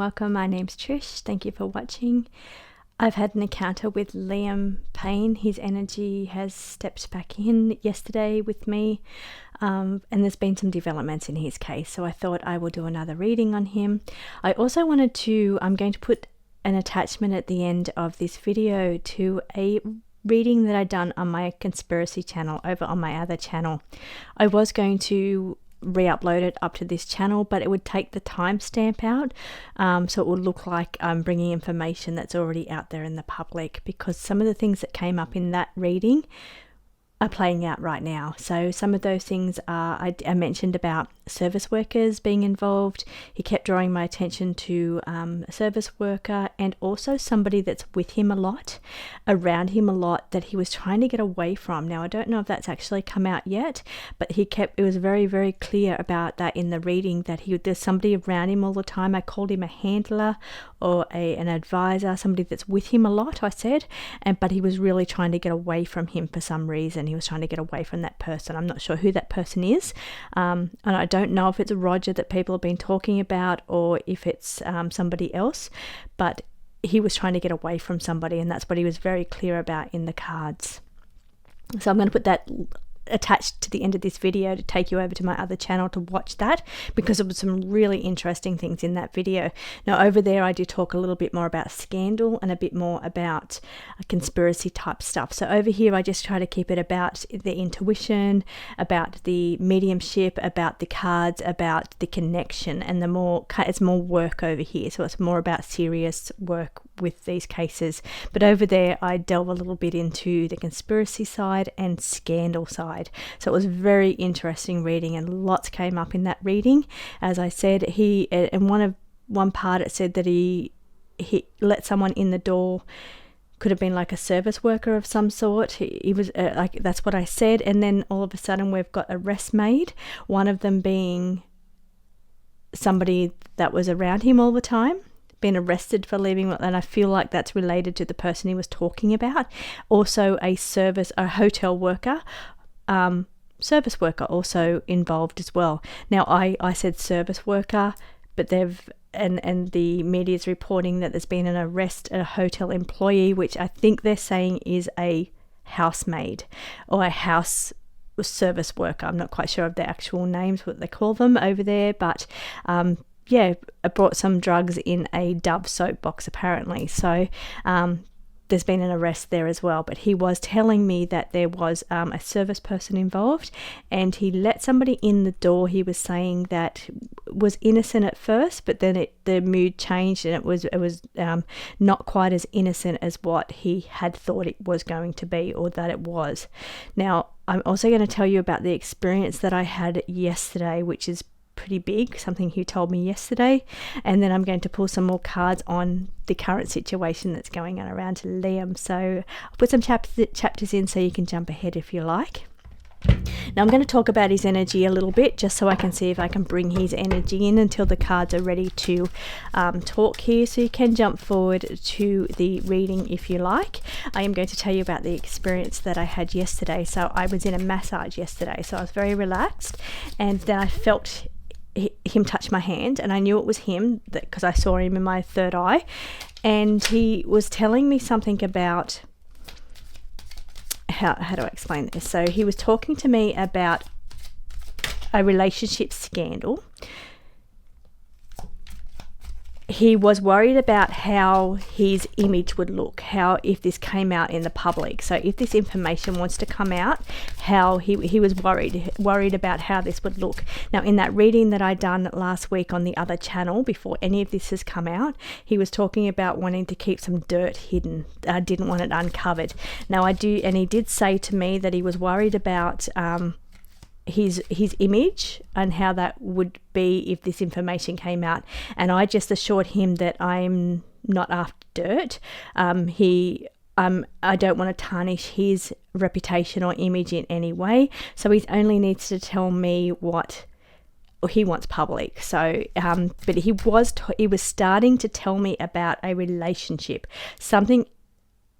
welcome. My name's Trish. Thank you for watching. I've had an encounter with Liam Payne. His energy has stepped back in yesterday with me, and there's been some developments in his case, so I thought I will do another reading on him. I also wanted to, I'm going to put an attachment at the end of this video to a reading that I'd done on my conspiracy channel over on my other channel. I was going to re-upload it up to this channel, but it would take the timestamp out, so it would look like I'm bringing information that's already out there in the public, because some of the things that came up in that reading are playing out right now. So some of those things are, I mentioned about service workers being involved. He kept drawing my attention to a service worker and also somebody that's with him a lot, around him a lot, that he was trying to get away from. Now I don't know if that's actually come out yet, but it was very, very clear about that in the reading, that there's somebody around him all the time. I called him a handler or an advisor, somebody that's with him a lot, I said, but he was really trying to get away from him for some reason. He was trying to get away from that person. I'm not sure who that person is, and I don't know if it's Roger that people have been talking about or if it's somebody else, but he was trying to get away from somebody, and that's what he was very clear about in the cards. So I'm going to put that attached to the end of this video to take you over to my other channel to watch that, because there was some really interesting things in that video. Now over there I do talk a little bit more about scandal and a bit more about conspiracy type stuff. So over here I just try to keep it about the intuition, about the mediumship, about the cards, about the connection, and it's more work over here. So it's more about serious work with these cases. But over there I delve a little bit into the conspiracy side and scandal side. So it was very interesting reading, and lots came up in that reading. As I said, in one part it said that he let someone in the door, could have been like a service worker of some sort. He was like, that's what I said. And then all of a sudden we've got arrests made, one of them being somebody that was around him all the time, been arrested for leaving, and I feel like that's related to the person he was talking about. Also a hotel worker, service worker also involved as well. Now I said service worker, but and the media's reporting that there's been an arrest at a hotel employee, which I think they're saying is a housemaid or a house service worker. I'm not quite sure of the actual names, what they call them over there, but yeah, I brought some drugs in a Dove soap box apparently. So there's been an arrest there as well, but he was telling me that there was a service person involved, and he let somebody in the door. He was saying that was innocent at first, but then the mood changed, and it was not quite as innocent as what he had thought it was going to be, or that it was. Now I'm also going to tell you about the experience that I had yesterday, which is pretty big, something he told me yesterday, and then I'm going to pull some more cards on the current situation that's going on around to Liam. So I'll put some chapters in so you can jump ahead if you like. Now I'm going to talk about his energy a little bit, just so I can see if I can bring his energy in until the cards are ready to talk here. So you can jump forward to the reading if you like. I am going to tell you about the experience that I had yesterday. So I was in a massage yesterday, so I was very relaxed, and then I felt him touch my hand, and I knew it was him because I saw him in my third eye, and he was telling me something about how do I explain this? So he was talking to me about a relationship scandal. He was worried about how his image would look, how if this came out in the public. So if this information wants to come out, how he was worried about how this would look. Now in that reading that I done last week on the other channel, before any of this has come out, he was talking about wanting to keep some dirt hidden, didn't want it uncovered. Now he did say to me that he was worried about his image and how that would be if this information came out, and I just assured him that I'm not after dirt. I don't want to tarnish his reputation or image in any way, so he only needs to tell me what he wants public. So but he was starting to tell me about a relationship, something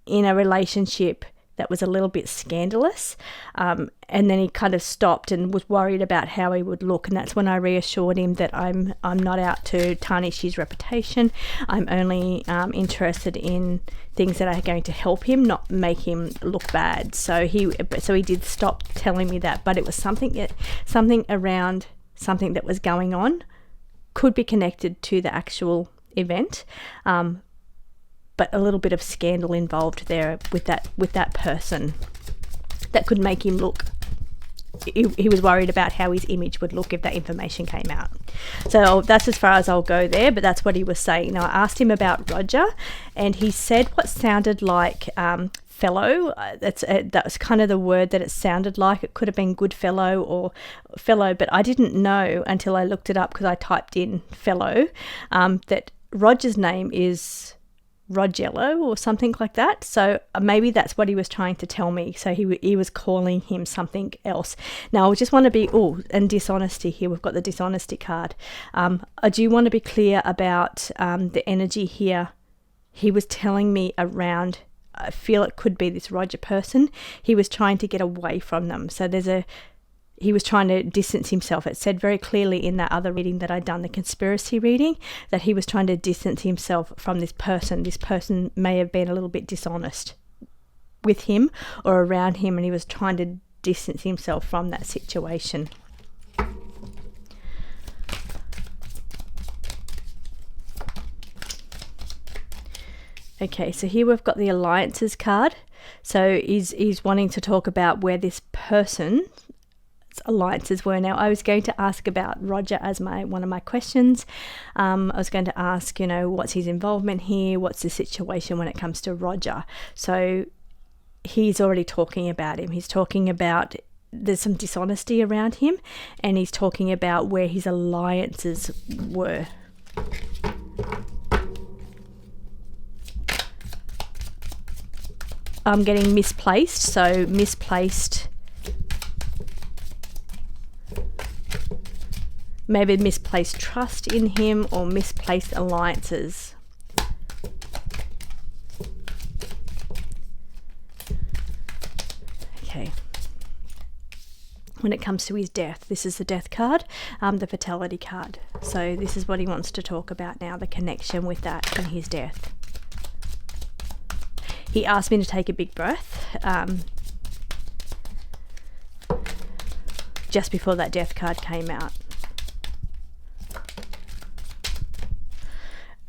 in a relationship that was a little bit scandalous. And then he kind of stopped and was worried about how he would look. And that's when I reassured him that I'm not out to tarnish his reputation. I'm only interested in things that are going to help him, not make him look bad. So he did stop telling me that, but it was something around something that was going on, could be connected to the actual event, but a little bit of scandal involved there with that person that could make him look. He was worried about how his image would look if that information came out. So that's as far as I'll go there, but that's what he was saying. Now, I asked him about Roger, and he said what sounded like fellow. That was kind of the word that it sounded like. It could have been good fellow or fellow, but I didn't know until I looked it up, because I typed in fellow, that Roger's name is Rogello or something like that. So maybe that's what he was trying to tell me. So he was calling him something else. Now I just want to be, and dishonesty here. We've got the dishonesty card. I do want to be clear about the energy here. He was telling me around, I feel it could be this Roger person. He was trying to get away from them. So he was trying to distance himself. It said very clearly in that other reading that I'd done, the conspiracy reading, that he was trying to distance himself from this person. This person may have been a little bit dishonest with him or around him, and he was trying to distance himself from that situation. Okay, so here we've got the alliances card. So he's wanting to talk about where this person's alliances were. Now, I was going to ask about Roger as one of my questions. I was going to ask, what's his involvement here? What's the situation when it comes to Roger? So he's already talking about him. He's talking about there's some dishonesty around him, and he's talking about where his alliances were. I'm getting misplaced, so misplaced, maybe misplaced trust in him or misplaced alliances. Okay. When it comes to his death, this is the death card, the fatality card. So this is what he wants to talk about now, the connection with that and his death. He asked me to take a big breath just before that death card came out.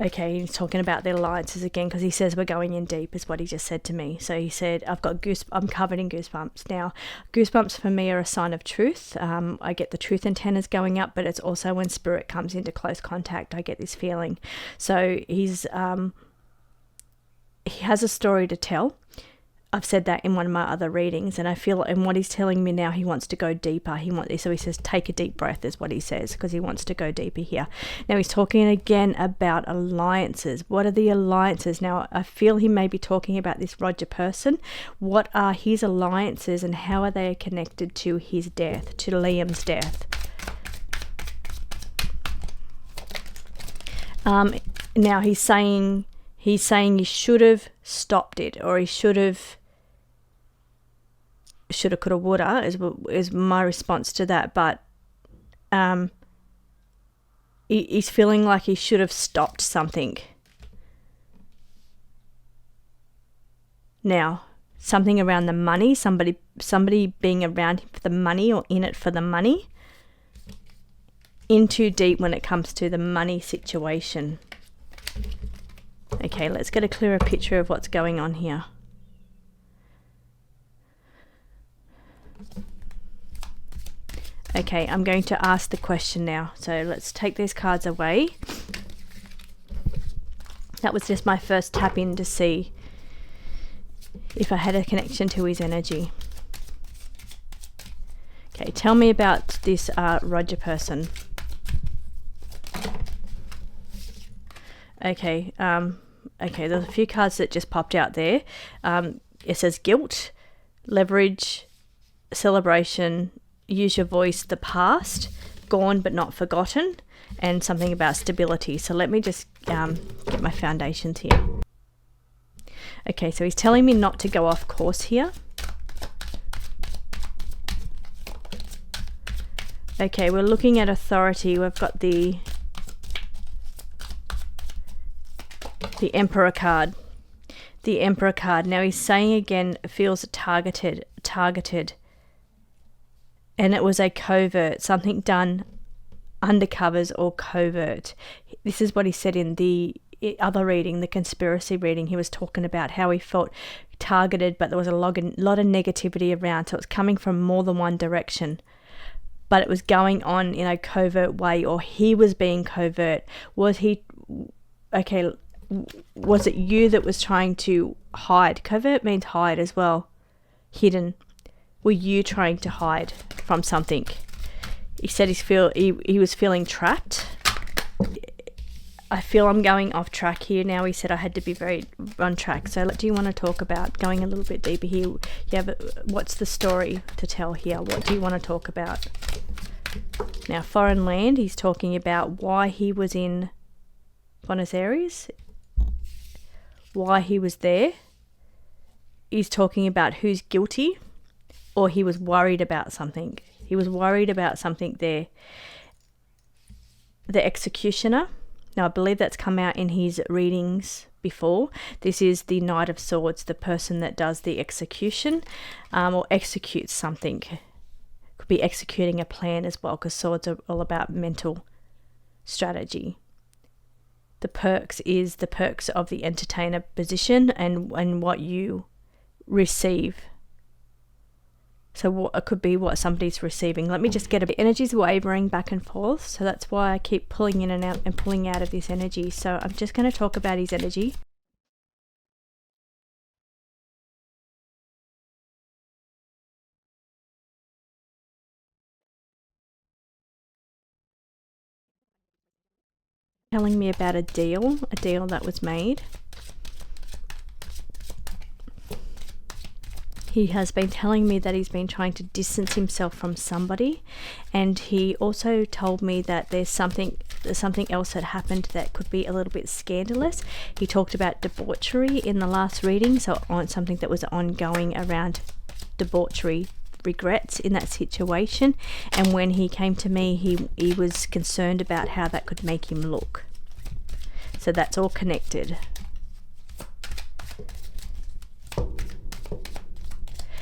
Okay, he's talking about the alliances again, because he says we're going in deep, is what he just said to me. So he said, I'm covered in goosebumps. Now, goosebumps for me are a sign of truth. I get the truth antennas going up, but it's also when spirit comes into close contact, I get this feeling. So he has a story to tell. I've said that in one of my other readings, and I feel, and what he's telling me now, he wants to go deeper. So he says, take a deep breath, is what he says, because he wants to go deeper here. Now he's talking again about alliances. What are the alliances? Now I feel he may be talking about this Roger person. What are his alliances, and how are they connected to his death, to Liam's death? Now he's saying he should have stopped it, or he shoulda, coulda, woulda, is my response to that. But he's feeling like he should have stopped something. Now, something around the money, somebody being around him for the money or in it for the money. In too deep when it comes to the money situation. Okay, let's get a clearer picture of what's going on here. Okay, I'm going to ask the question now. So let's take these cards away. That was just my first tap in to see if I had a connection to his energy. Okay, tell me about this Roger person. Okay, there's a few cards that just popped out there. It says guilt, leverage, celebration, use your voice, the past, gone but not forgotten, and something about stability. So let me just get my foundations here. Okay, so he's telling me not to go off course here. Okay, we're looking at authority. We've got the Emperor card. The Emperor card. Now he's saying again, feels targeted. And it was a covert, something done undercovers or covert. This is what he said in the other reading, the conspiracy reading. He was talking about how he felt targeted, but there was a lot of negativity around. So it's coming from more than one direction. But it was going on in a covert way, or he was being covert. Was it you that was trying to hide? Covert means hide as well. Hidden. Were you trying to hide from something? He said he was feeling trapped. I feel I'm going off track here now. He said I had to be very on track. So do you want to talk about going a little bit deeper here? Yeah, but what's the story to tell here? What do you want to talk about? Now, foreign land, he's talking about why he was in Buenos Aires, why he was there. He's talking about who's guilty, or he was worried about something. He was worried about something there. The executioner. Now, I believe that's come out in his readings before. This is the Knight of Swords, the person that does the execution or executes something. Could be executing a plan as well, because swords are all about mental strategy. The perks is the perks of the entertainer position and what you receive. So what it could be what somebody's receiving. Let me just get the energy's wavering back and forth. So that's why I keep pulling in and out and pulling out of this energy. So I'm just going to talk about his energy. Telling me about a deal that was made. He has been telling me that he's been trying to distance himself from somebody, and he also told me that there's something else that happened that could be a little bit scandalous. He talked about debauchery in the last reading, so on something that was ongoing around debauchery, regrets in that situation. And when he came to me, he was concerned about how that could make him look. So that's all connected.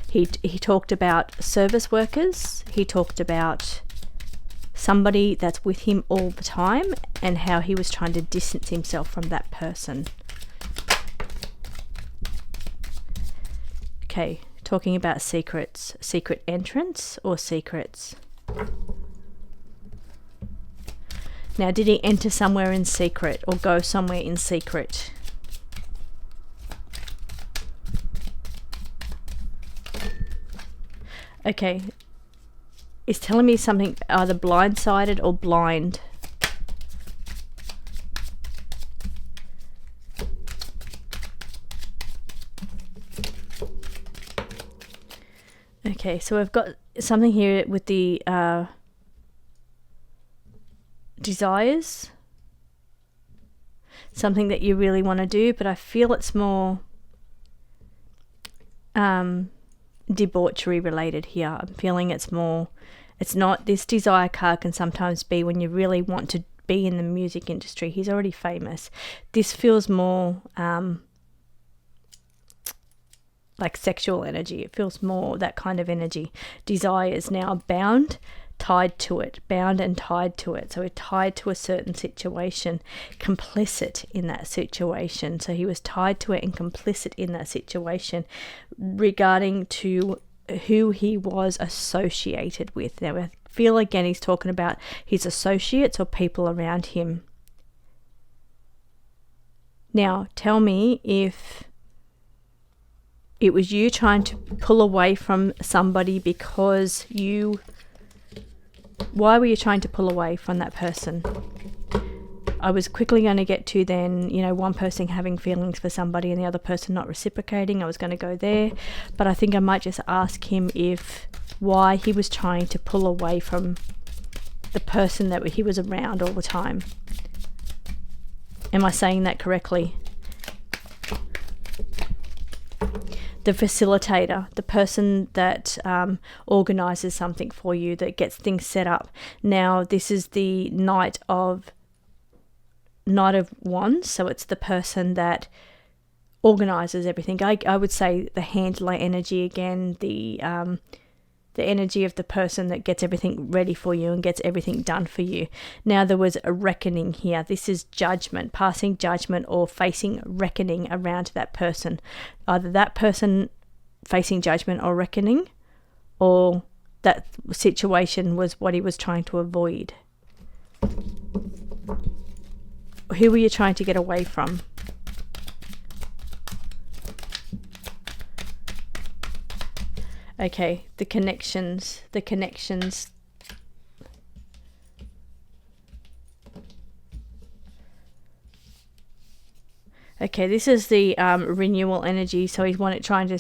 He talked about service workers. He talked about somebody that's with him all the time and how he was trying to distance himself from that person. Okay, talking about secrets, secret entrance or secrets. Now, did he enter somewhere in secret or go somewhere in secret? Okay, it's telling me something either blindsided or blind. Okay, so we've got something here with the desires. Something that you really want to do, but I feel it's more debauchery related here. I'm feeling it's not, this desire card can sometimes be when you really want to be in the music industry. He's already famous. This feels more like sexual energy. It feels more that kind of energy. Desire is now bound, tied to it, bound and tied to it. So we're tied to a certain situation, complicit in that situation. So he was tied to it and complicit in that situation regarding to who he was associated with. Now I feel again he's talking about his associates or people around him. Now tell me if it was you trying to pull away from somebody because why were you trying to pull away from that person? I was quickly going to get to then, one person having feelings for somebody and the other person not reciprocating. I was going to go there, but I think I might just ask him why he was trying to pull away from the person that he was around all the time. Am I saying that correctly? the facilitator, the person that organizes something for you, that gets things set up. Now, this is the Knight of Wands, so it's the person that organizes everything. I would say the handler energy again, the energy of the person that gets everything ready for you and gets everything done for you. Now, there was a reckoning here. This is judgment, passing judgment or facing reckoning around that person. Either that person facing judgment or reckoning, or that situation was what he was trying to avoid. Who were you trying to get away from? Okay, the connections. Okay, this is the renewal energy. So he's trying to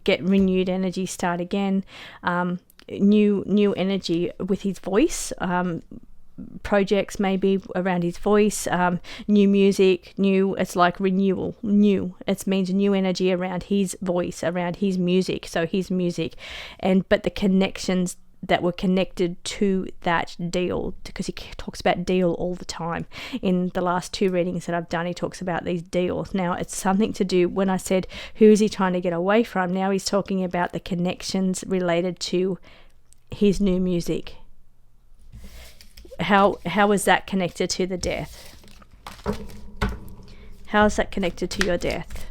get renewed energy, start again. New energy with his voice. Projects maybe around his voice, new music, it's like renewal, it means new energy around his voice, around his music, so his music, but the connections that were connected to that deal, because he talks about deal all the time. In the last 2 readings that I've done, he talks about these deals. Now, it's something to do, when I said who is he trying to get away from, now he's talking about the connections related to his new music. How is that connected to the death? How is that connected to your death?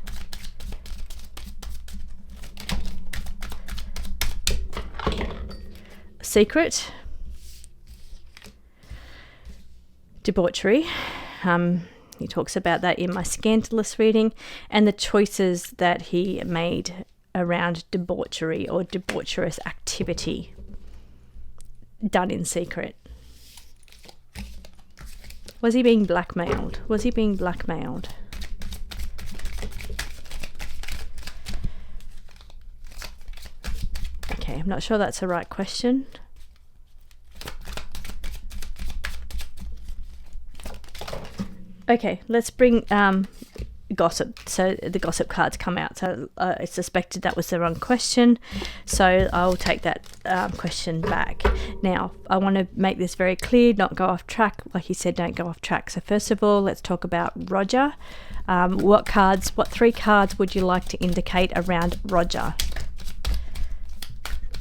Secret. Debauchery. He talks about that in my scandalous reading, and the choices that he made around debauchery or debaucherous activity done in secret. Was he being blackmailed? Okay, I'm not sure that's the right question. Okay, let's bring gossip. So the gossip cards come out. So I suspected that was the wrong question. So I'll take that question back. Now, I want to make this very clear, not go off track. Like he said, don't go off track. So first of all, let's talk about Roger. What 3 cards would you like to indicate around Roger?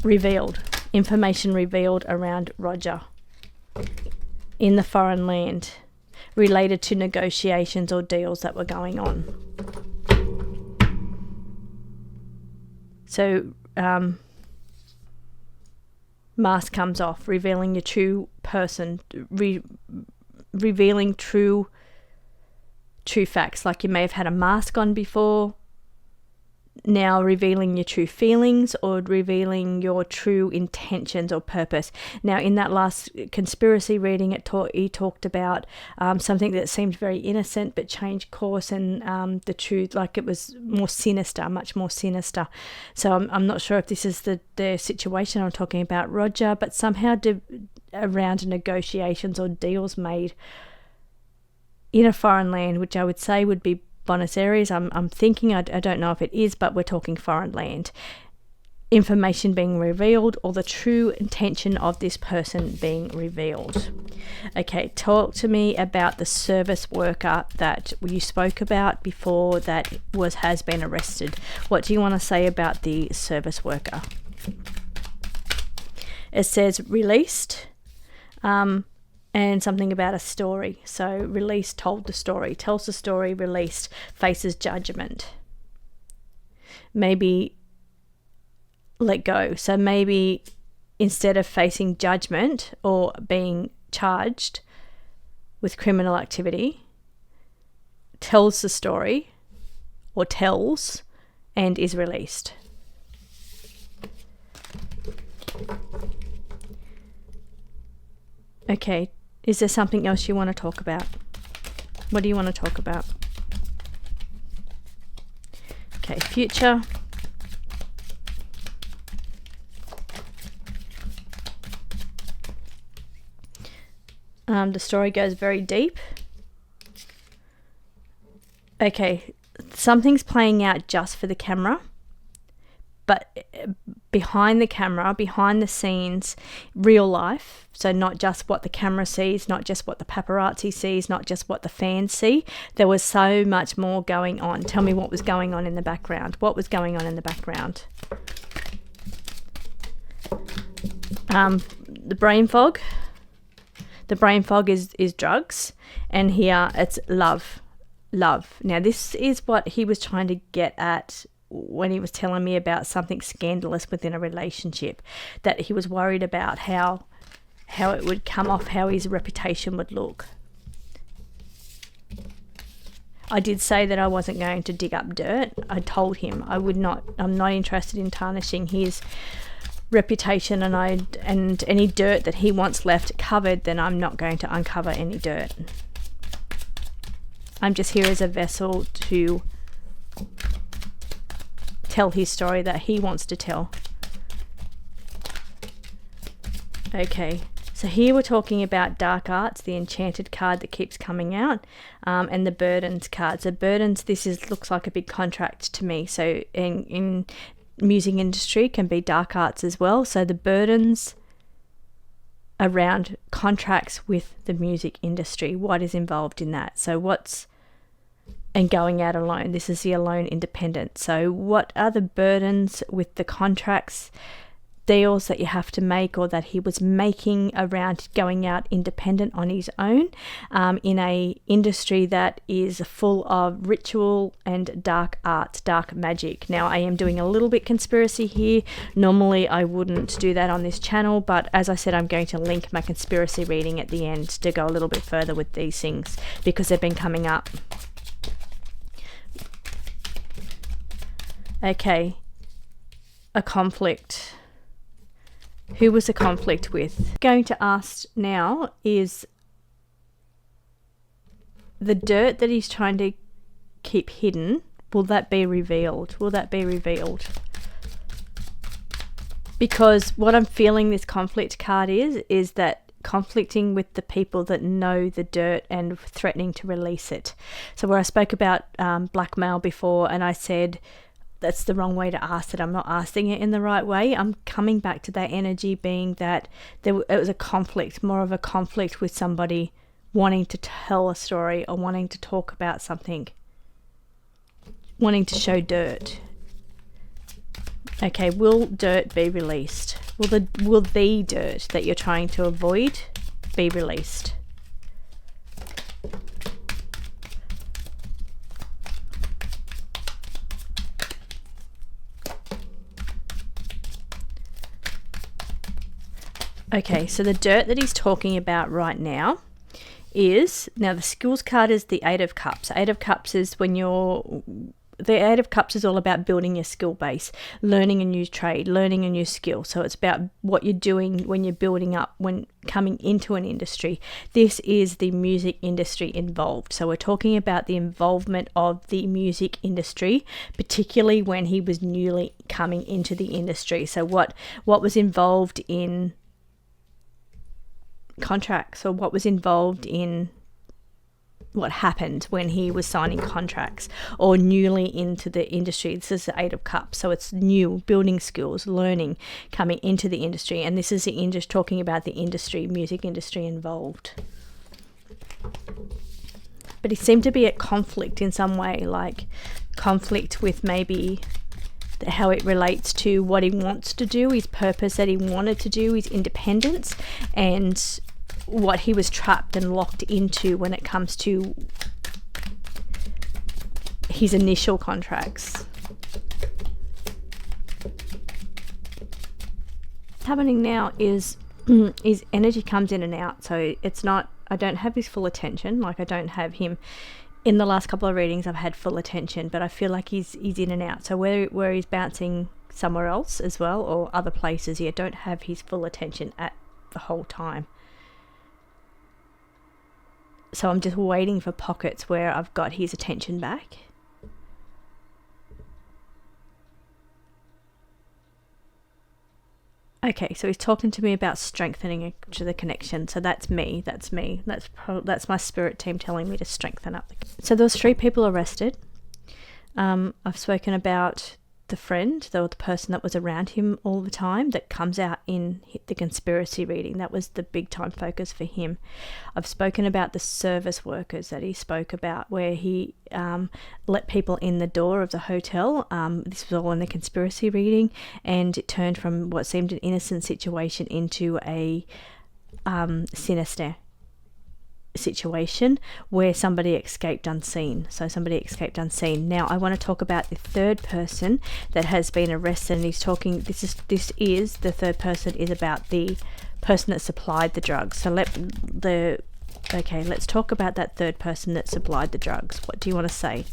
Revealed. Information revealed around Roger. In the foreign land. Related to negotiations or deals that were going on. So, mask comes off, revealing your true person, revealing true facts. Like you may have had a mask on before, now revealing your true feelings or revealing your true intentions or purpose. Now, in that last conspiracy reading, he talked about something that seemed very innocent but changed course, and the truth, like it was more sinister, much more sinister. So I'm not sure if this is the situation I'm talking about, Roger, but somehow around negotiations or deals made in a foreign land, which I would say would be Buenos Aires. I'm thinking, I don't know if it is, but we're talking foreign land. Information being revealed, or the true intention of this person being revealed. Okay, talk to me about the service worker that you spoke about before that has been arrested. What do you want to say about the service worker? It says released, and something about a story. So released, told the story, tells the story, released, faces judgment. Maybe let go. So maybe instead of facing judgment or being charged with criminal activity, tells the story or tells and is released. Okay. Is there something else you want to talk about? What do you want to talk about? Okay, future. The story goes very deep. Okay, something's playing out just for the camera. but behind the camera, behind the scenes, real life, so not just what the camera sees, not just what the paparazzi sees, not just what the fans see, there was so much more going on. Tell me what was going on in the background. What was going on in the background? The brain fog. The brain fog is drugs, and here it's love. Now this is what he was trying to get at when he was telling me about something scandalous within a relationship, that he was worried about how it would come off, how his reputation would look. I did say that I wasn't going to dig up dirt. I told him I'm not interested in tarnishing his reputation, and any dirt that he wants left covered, then I'm not going to uncover any dirt. I'm just here as a vessel to tell his story that he wants to tell. Okay, so here we're talking about dark arts, the enchanted card that keeps coming out, and the burdens cards. The burdens, looks like a big contract to me. So in music industry can be dark arts as well. So the burdens around contracts with the music industry, what is involved in that? So and going out alone. This is the alone independent. So what are the burdens with the contracts, deals that you have to make, or that he was making around going out independent on his own, in a industry that is full of ritual and dark arts, dark magic. Now I am doing a little bit conspiracy here. Normally I wouldn't do that on this channel, but as I said, I'm going to link my conspiracy reading at the end to go a little bit further with these things, because they've been coming up. Okay, a conflict. Who was the conflict with? Going to ask now is the dirt that he's trying to keep hidden, will that be revealed? Will that be revealed? Because what I'm feeling this conflict card is that conflicting with the people that know the dirt and threatening to release it. So where I spoke about blackmail before, and I said that's the wrong way to ask it, I'm not asking it in the right way. I'm coming back to that energy being that it was a conflict, more of a conflict with somebody wanting to tell a story or wanting to talk about something, wanting to show dirt. Okay, will dirt be released? Will the dirt that you're trying to avoid be released? Okay, so the dirt that he's talking about right now is, now the skills card is the 8 of Cups. 8 of Cups is the 8 of Cups is all about building your skill base, learning a new trade, learning a new skill. So it's about what you're doing when you're building up, when coming into an industry. This is the music industry involved. So we're talking about the involvement of the music industry, particularly when he was newly coming into the industry. So what was involved in contracts, or what was involved in what happened when he was signing contracts or newly into the industry. This is the 8 of Cups, so it's new, building skills, learning, coming into the industry, and this is the industry, talking about the industry, music industry involved. But he seemed to be at conflict in some way, like conflict with maybe how it relates to what he wants to do, his purpose that he wanted to do, his independence, and what he was trapped and locked into when it comes to his initial contracts. What's happening now is his energy comes in and out, so it's not, I don't have his full attention, like I don't have him. In the last couple of readings I've had full attention, but I feel like he's in and out. So where he's bouncing somewhere else as well, or other places, I don't have his full attention at the whole time. So I'm just waiting for pockets where I've got his attention back. Okay, so he's talking to me about strengthening the connection. So that's me. That's my spirit team telling me to strengthen up. So there was 3 people arrested. I've spoken about the friend, the person that was around him all the time, that comes out in the conspiracy reading. That was the big time focus for him. I've spoken about the service workers that he spoke about, where he let people in the door of the hotel. This was all in the conspiracy reading, and it turned from what seemed an innocent situation into a sinister situation where somebody escaped unseen. So somebody escaped unseen. Now I want to talk about the third person that has been arrested, and he's talking, this is the third person is about the person that supplied the drugs. So let's talk about that third person that supplied the drugs. What do you want to say?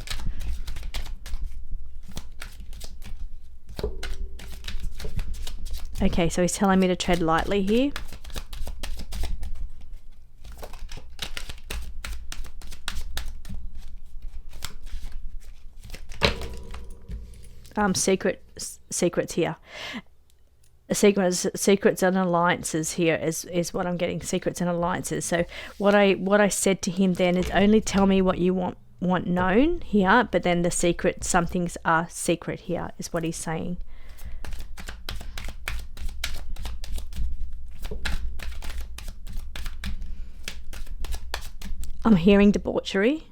Okay, so he's telling me to tread lightly here. Secrets here. Secrets and alliances here is what I'm getting. Secrets and alliances. So what I said to him then is, only tell me what you want known here, but then the secret, some things are secret here, is what he's saying. I'm hearing debauchery.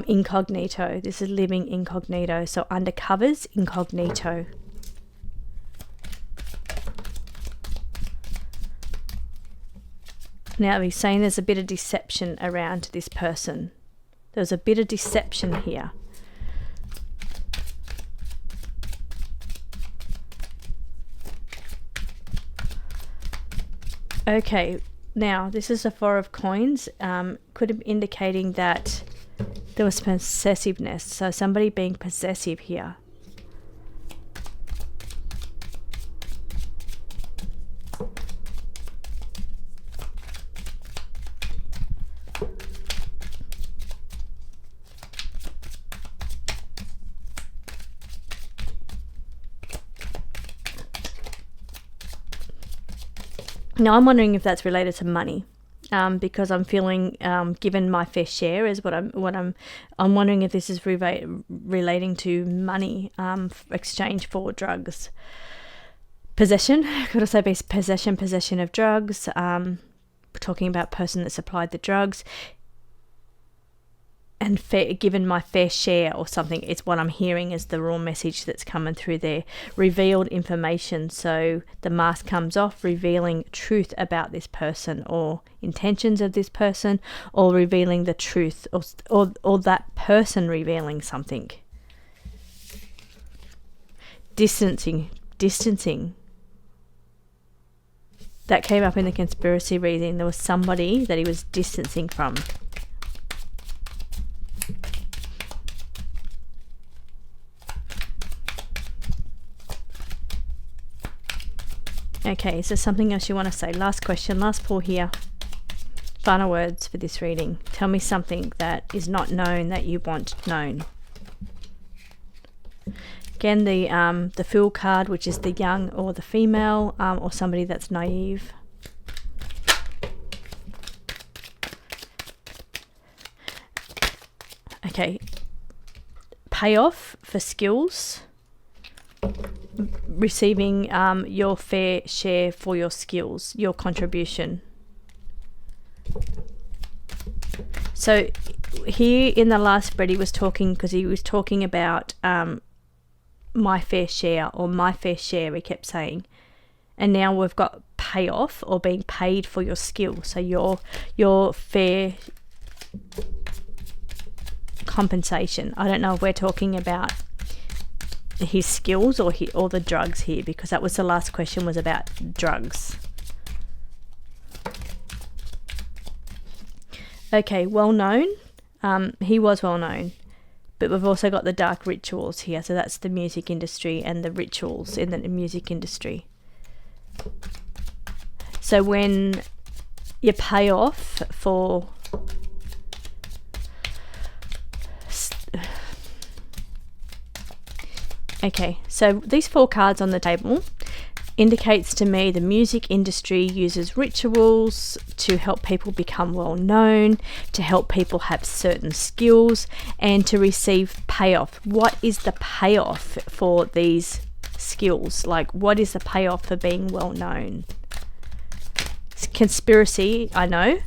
Incognito. This is living incognito. So undercovers, incognito. Now he's saying there's a bit of deception around this person. There's a bit of deception here. Okay, now this is a Four of Coins. Could be indicating that there was possessiveness. So somebody being possessive here. Now I'm wondering if that's related to money. Because I'm feeling given my fair share is I'm wondering if this is relating to money, exchange for drugs, possession. Could also be possession of drugs. Talking about person that supplied the drugs, and given my fair share or something. It's what I'm hearing is the raw message that's coming through there. Revealed information. So the mask comes off, revealing truth about this person or intentions of this person, or revealing the truth, or that person revealing something. Distancing. That came up in the conspiracy reading. There was somebody that he was distancing from. Okay, is there something else you want to say? Last question, last pull here. Final words for this reading. Tell me something that is not known that you want known. Again, the Fool card, which is the young or the female, or somebody that's naive. Okay, payoff for skills. Receiving your fair share for your skills, your contribution. So here in the last spread, he was talking about my fair share, or my fair share, he kept saying. And now we've got payoff, or being paid for your skill. So your fair compensation. I don't know if we're talking about his skills or the drugs here, because that was the last question, was about drugs. Okay, well known. He was well known, but we've also got the dark rituals here. So that's the music industry and the rituals in the music industry. So when you pay off for okay, so these four cards on the table, indicates to me the music industry uses rituals to help people become well known, to help people have certain skills, and to receive payoff. What is the payoff for these skills? Like, what is the payoff for being well known? Conspiracy, I know,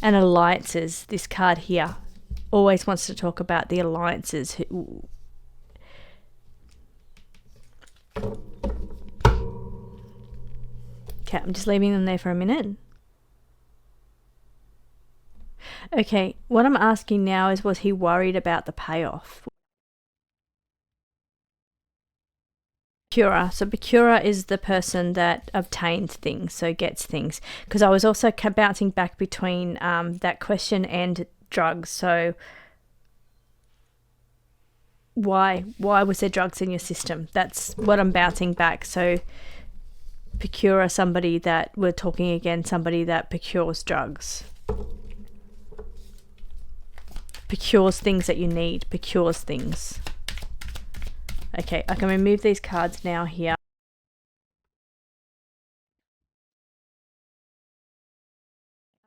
and alliances. This card here always wants to talk about the alliances. Okay, I'm just leaving them there for a minute. Okay, what I'm asking now is, was he worried about the payoff? Procurer. So procurer is the person that obtains things, so gets things. Because I was also bouncing back between that question and drugs. So why was there drugs in your system? That's what I'm bouncing back. So procurer, somebody that, we're talking again, somebody that procures drugs, procures things that you need, procures things. Okay, I can remove these cards now here.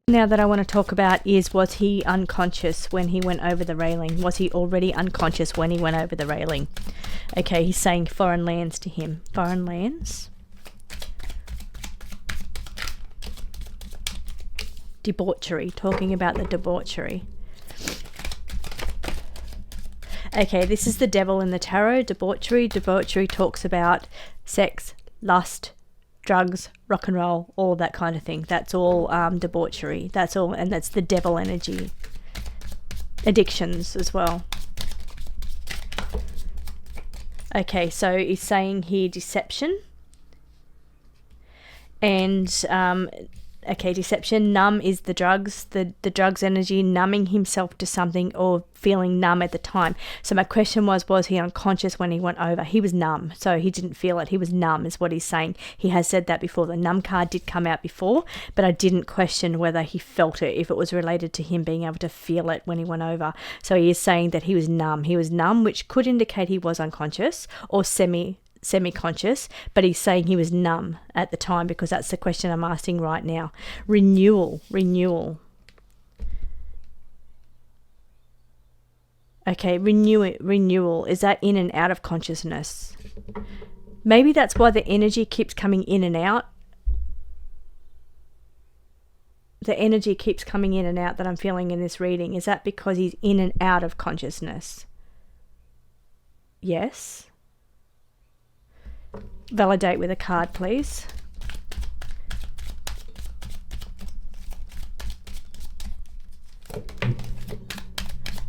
Now that I want to talk about is, was he unconscious when he went over the railing? Was he already unconscious when he went over the railing? Okay, he's saying foreign lands to him. Foreign lands. Debauchery, talking about the debauchery. Okay, this is the devil in the tarot. Debauchery. Debauchery talks about sex, lust, drugs, rock and roll, all that kind of thing. That's all debauchery. That's all, and that's the devil energy. Addictions as well. Okay, so he's saying here deception. And okay, deception. Numb is the drugs, the drugs energy, numbing himself to something or feeling numb at the time. So my question was he unconscious when he went over? He was numb, so he didn't feel it. He was numb is what he's saying. He has said that before. The numb card did come out before, but I didn't question whether he felt it, if it was related to him being able to feel it when he went over. So he is saying that he was numb. He was numb, which could indicate he was unconscious or semi-conscious, but he's saying he was numb at the time, because that's the question I'm asking right now. Renewal. Okay, renewal. Is that in and out of consciousness? Maybe that's why the energy keeps coming in and out. The energy keeps coming in and out that I'm feeling in this reading. Is that because he's in and out of consciousness? Yes. Validate with a card, please.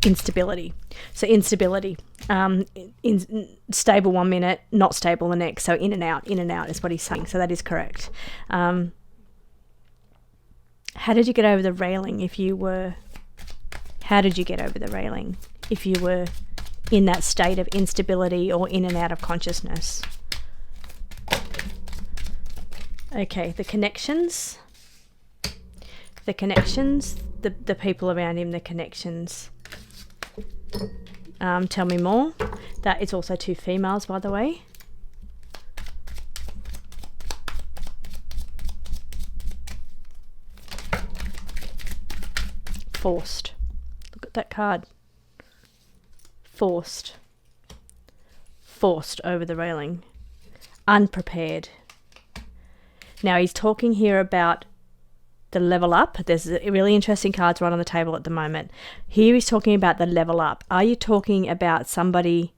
Instability. So instability. Stable 1 minute, not stable the next. So in and out is what he's saying. So that is correct. How did you get over the railing if you were... How did you get over the railing if you were in that state of instability or in and out of consciousness? Okay, the connections, the people around him, the connections. Tell me more. That is also 2 females, by the way. Forced. Look at that card. Forced over the railing. Unprepared. Now he's talking here about the level up. There's really interesting cards right on the table at the moment. Here he's talking about the level up. Are you talking about somebody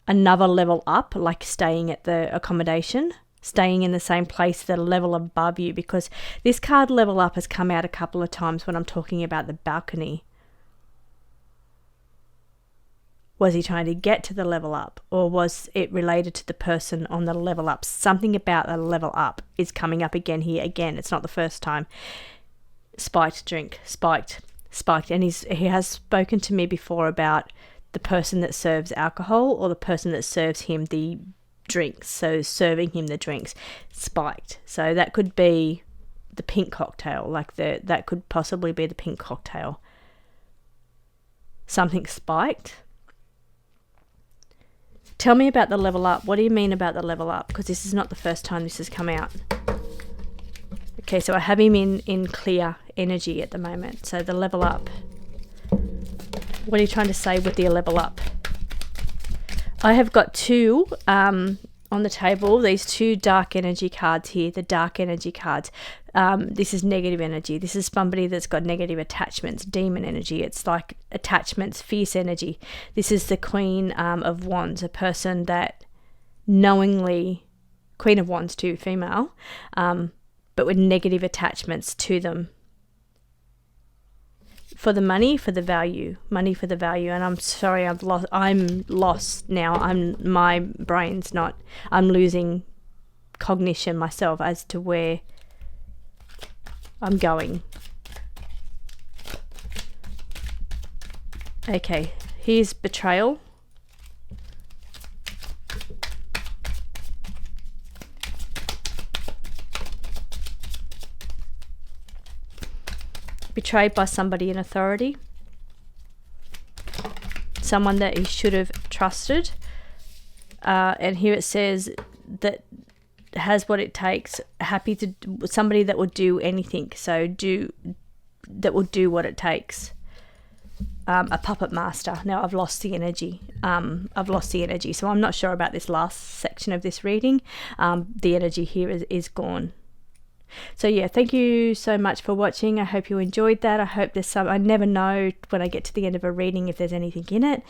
another level up, like staying at the accommodation, staying in the same place, the level above you? Because this card level up has come out a couple of times when I'm talking about the balcony. Was he trying to get to the level up, or was it related to the person on the level up? Something about the level up is coming up again here. Again, it's not the first time. Spiked drink, spiked. And he has spoken to me before about the person that serves alcohol or the person that serves him the drinks. So serving him the drinks, spiked. So that could be the pink cocktail, like that could possibly be the pink cocktail. Something spiked. Tell me about the level up. What do you mean about the level up? Because this is not the first time this has come out. Okay, so I have him in clear energy at the moment. So the level up. What are you trying to say with the level up? I have got two on the table, these two dark energy cards here, the dark energy cards. This is negative energy. This is somebody that's got negative attachments, demon energy. It's like attachments, fierce energy. This is the Queen of Wands, a person that knowingly, Queen of Wands too, female, but with negative attachments to them. For the money, for the value, money for the value. And I'm sorry, I'm lost now. My brain's not, I'm losing cognition myself as to where I'm going. Okay, here's betrayal. Betrayed by somebody in authority, someone that he should have trusted, and here it says that has what it takes, happy to, somebody that will do anything, that will do what it takes. A puppet master. Now I've lost the energy. So I'm not sure about this last section of this reading. The energy here is gone. So yeah, thank you so much for watching. I hope you enjoyed that. I hope there's some, I never know when I get to the end of a reading if there's anything in it,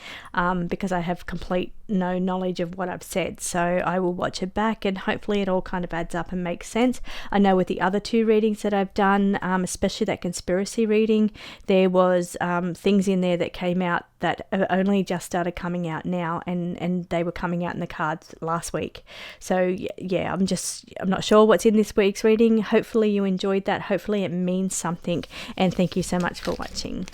because I have complete no knowledge of what I've said. So I will watch it back and hopefully it all kind of adds up and makes sense. I know with the other two readings that I've done, especially that conspiracy reading, there was things in there that came out that have only just started coming out now, and they were coming out in the cards last week. So yeah, I'm not sure what's in this week's reading. Hopefully you enjoyed that. Hopefully it means something, and thank you so much for watching.